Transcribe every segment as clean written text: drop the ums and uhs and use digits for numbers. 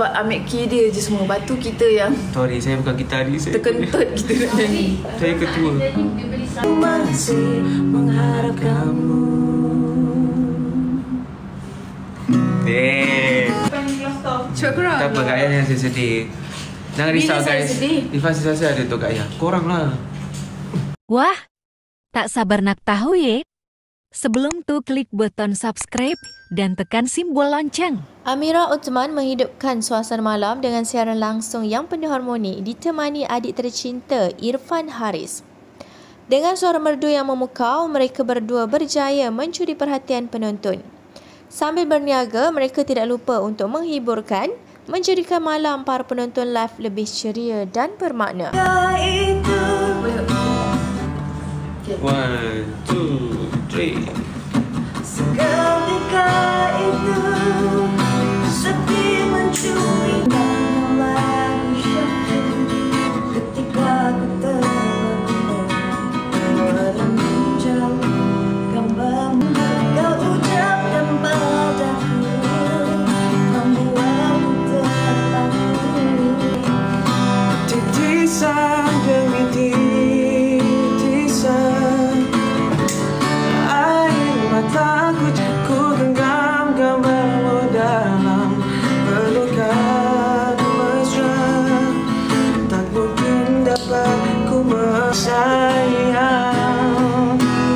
sebab ambil key dia je semua. Batu kita yang sorry, saya bukan gitaris. terkentut kita nak nyanyi. Saya ketua. Masih mengharap kamu. Cepat korang. Tak apa, Kak Ayah yang saya sedih. Jangan risau guys. Divasi saya ada untuk Kak Ayah. Korang lah. Wah, tak sabar nak tahu ya? Sebelum tu klik button subscribe dan tekan simbol lonceng. Amira Uthman menghidupkan suasana malam dengan siaran langsung yang penuh harmoni ditemani adik tercinta Irfan Haris. Dengan suara merdu yang memukau, mereka berdua berjaya mencuri perhatian penonton. Sambil berniaga, mereka tidak lupa untuk menghiburkan, menjadikan malam para penonton live lebih ceria dan bermakna. 1, 2, 3. Seketika itu sepi mencuri malam ketika ku terbangun merenjam gambarmu kau ucapkan padaku membuatku terbangun titisan demi titisan air mataku ku genggam gambarmu dalam pelukan mesra tak mungkin dapat ku sayang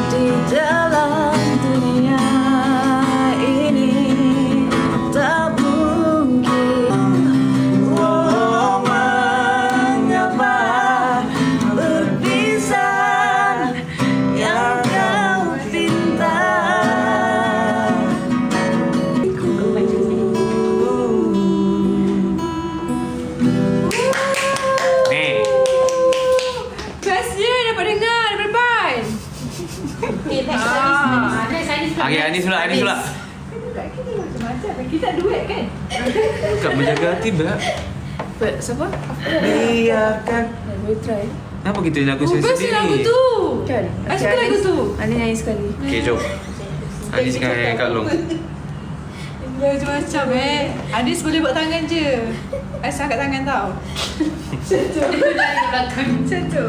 di dalam dunia ini tak mungkin mengapa berpisah yang kau pinta. Nih. Bestnya dapat dengar daripada depan. Okay, Anis pula, Anis pula. Kita duet kan? Kak menjaga hati, Mbak. Siapa? Biarkan. Boleh try. Kenapa kita lagu saya Best sendiri? lagu tu. Kan? I suka lagu tu. Anis nyanyi sekali. Okay, jom. Anis dengan Kak Long. Macam-macam Anis boleh buat tangan je. Asal kat tangan tau. Macam tu.